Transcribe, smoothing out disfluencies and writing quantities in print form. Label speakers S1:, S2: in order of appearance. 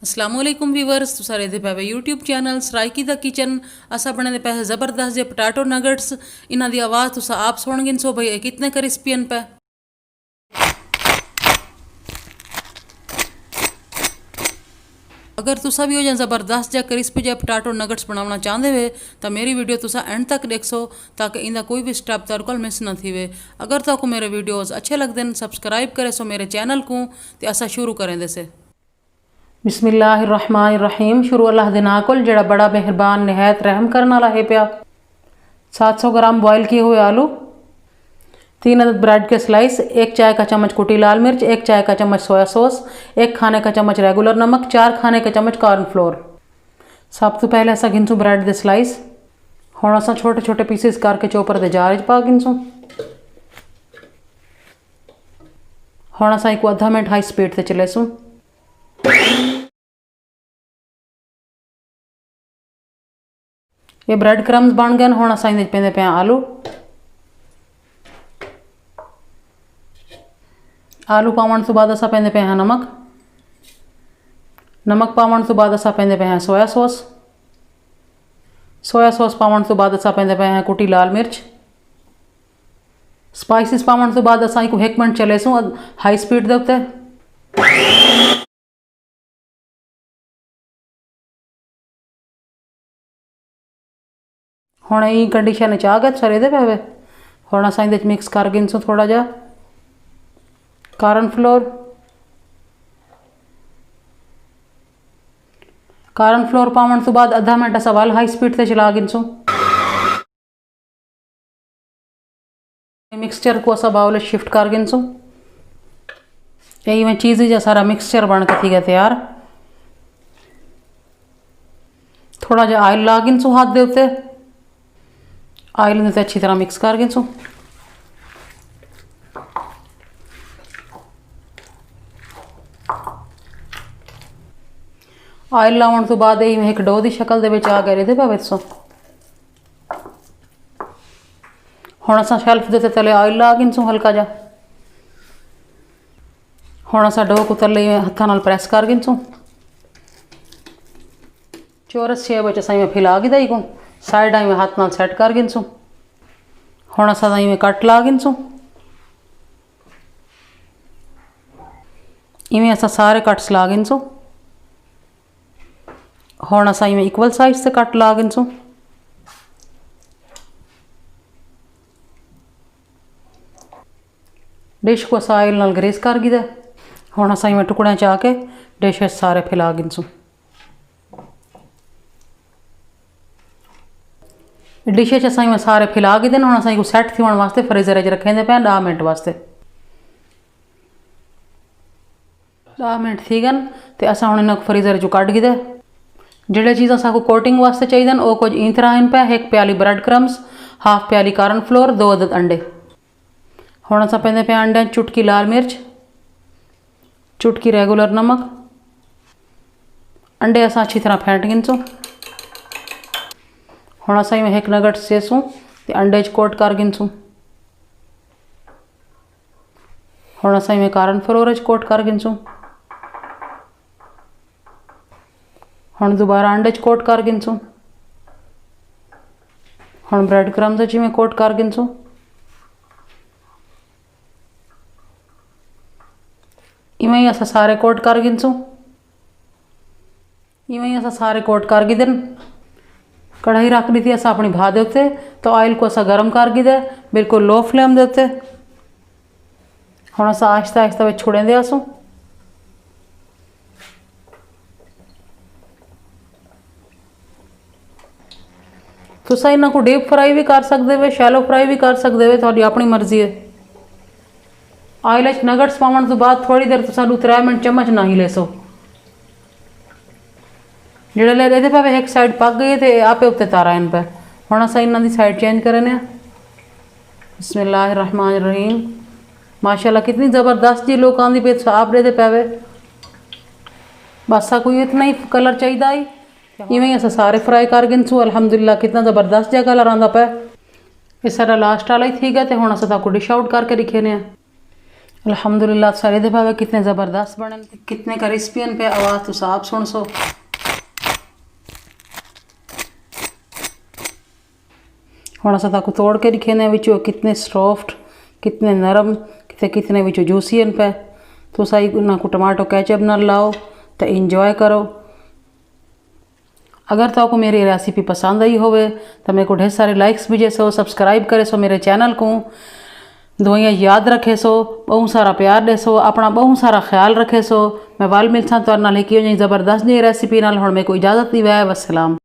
S1: अस्सलामुअलैकुम व्यूवर्स, तुसां रहंदे पिया यूट्यूब चैनल सराइकी दा किचन। असां बने पे ज़बरदस्त जे पटाटो नगट्स। इन्हां दी आवाज़ तुसां आप सुन गिनसो भई कितने क्रिस्पी हैं पे। अगर तुसा भी हो जाए ज़बरदस्त या क्रिस्पी जे पटाटो नगट्स बनाना चाहते हो तो मेरी वीडियो तुसा एंड तक देखो ताकि इंदा कोई भी स्टेप तेरे को मिस ना थी। अगर तो मेरे वीडियोज़ अच्छे लगते हैं सब्सक्राइब करे सो मेरे चैनल को। तो असा शुरू करें से बिस्मिल्लाहिर्रहमानिर्रहीम। शुरू अल्लाह दे नां कोल जेड़ा बड़ा मेहरबान नहायत रहम करने वाला है पिया। 700 ग्राम बॉयल किए हुए आलू, 3 अदद ब्रेड के स्लाइस, 1 चाय का चम्मच कुटी लाल मिर्च, 1 चाय का चम्मच सोया सॉस, 1 खाने का चम्मच रेगुलर नमक, 4 खाने का चम्मच कॉर्नफ्लोर। सब तो पहले असा गिनसू ब्रेड के स्लाइस। हुण असा छोटे छोटे पीसिस करके चोपर के जार च पा गिनसू। हुण असा एक आधा मिनट हाई स्पीड से चलेसू। ये ब्रेड क्रम्स बन गए। हुण असां इहदे पेंदे पे आलू। आलू पावण तो बाद असां पेंदे पे नमक। नमक पावण तो बाद असां पेंदे पे सोया सॉस। सोया सॉस पावण तो बाद असां पेंदे पे कुटी लाल मिर्च। स्पाइसिस पावण तो बाद असां 1 मिनट चलेसू हाई स्पीड दे उत्ते। हुण ई कंडीशन च आ गए सरे दे पे। हुण असां इहदे मिक्स कर गिनसू थोड़ा जा कॉर्नफ्लोर। कॉर्नफ्लोर पावण तो बाद आधा मिनट असां वाल हाई स्पीड से चला गिनसू। मिक्सचर को असां बाउल शिफ्ट कर गिनसू। यही में चीज़ जा सारा मिक्सचर बन के थी गया तैयार। थोड़ा जा ऑयल ला गिनसू हाथ दे उत्ते। ऑयल में अच्छी तरह मिक्स कर गिनसू। ऑयल लावन तो बाद यही में एक डो की शक्ल दे आ गए दे पे सो। हुण असां शेल्फ दे तले ऑयल ला गिनसू हल्का जा। हुण असां डो को तले हथा नाल प्रेस कर गिनसू। चौरस शेप में असां में फैला गिदा को साइड में हाथ नाल सेट कर गिनसू। हुण असां में कट ला गिनसू। इवें असां सारे कट्स ला गिनसू। हुण असां में इक्वल साइज से कट ला गिनसू। डिश को असां ऑयल नाल ग्रेस कर गिदा। हुण असां में टुकड़े चा के डिश सारे फैला गिनसू। डिश असां में सारे फैला गिदे। हुण असां को सैट थिवण वास्ते फ्रीजर च रखेंदे पे 10 मिनट वास्ते। 10 मिनट थी गए तो असां हुण इन्हां फ्रीजर चो कढ गिदे। जिहड़े चीज़ असां को कोटिंग वास्ते चाहिए वो कुछ ई तरह हैं पे। 1 प्याली ब्रेड क्रम्स, हाफ प्याली कॉर्नफ्लोर, 2 अदद अंडे। हुण असां पेंदे पे अंडे चुटकी लाल मिर्च, चुटकी रेगुलर नमक। अंडे असां अच्छी तरह फेंट गिनसू। हुण असां में 1 नगट सेसू तो अंडे कोट कर गिनसू। हुण असां में कॉर्नफ्लोर कोट कर गिनसू। हुण दोबारा अंडे कोट कर गिनसू। हुण ब्रेड क्रम्स में कोट कर गिनसू। इवें ही असां सारे कोट कर गिनसू। इवें ही असां सारे कोट कर गिदे। कढ़ाई रख दी थी असां अपनी भा दे उत्ते तो ऑयल को असां गर्म कर गिदे बिल्कुल लो फ्लेम दे उत्ते। हुण असां आहिस्ता आहिस्ता विच छुड़ेंदे आसूं। तुसां इन्हां को डीप फ्राई भी कर सकते हो, शैलो फ्राई भी कर सकते हो, तुहाडी अपनी मर्जी है। ऑयल च नगट्स पावन तो बाद थोड़ी देर तुसां 3 मिनट चम्मच ना ही लेसो। जेड़े ले दे पे 1 साइड पक गई तो आपे उत्ते तारा इन पे। हुण असां इन्हां दी साइड चेंज करने। बिस्मिल्लाहिर्रहमानिर्रहीम। माशाल्लाह कितनी ज़बरदस्त जी लोग आंदी पे आप दे पे। बस कोई इतना ही कलर चाहिए ही। इवें ही असां सारे फ्राई कर गिनसू। अल्हम्दुलिल्लाह कितना ज़बरदस्त जहा कलर आंदा पे। इस सारा लास्ट वाला ही थी गया तो हुण असां ताको डिश आउट करके दिखेने। अल्हम्दुलिल्लाह सारे दे भावे कितने ज़बरदस्त बने, कितने क्रिस्पियन पे आवाज़ तो आप सुन सो। हुण असां ताको तोड़ के दिखेने विचों कितने सॉफ्ट, कितने नरम, कितने विचों जूसीन पे। तो सही ना को टमाटो केचप ना लाओ तो इंजॉय करो। अगर तो आपको मेरी रेसिपी पसंद आई होवे तो मेरे को ढेर सारे लाइक्स भी सो, सब्सक्राइब करे सो मेरे चैनल को, दुआइयां याद रखे सो, बहुत सारा प्यार दे सो, अपना बहुत सारा ख्याल रखे सो। मैं वाल मिलसा तो नाल की ज़बरदस्त जी रेसिपी नाल हुण मेरे को इजाज़त दी वै। वस्सलाम।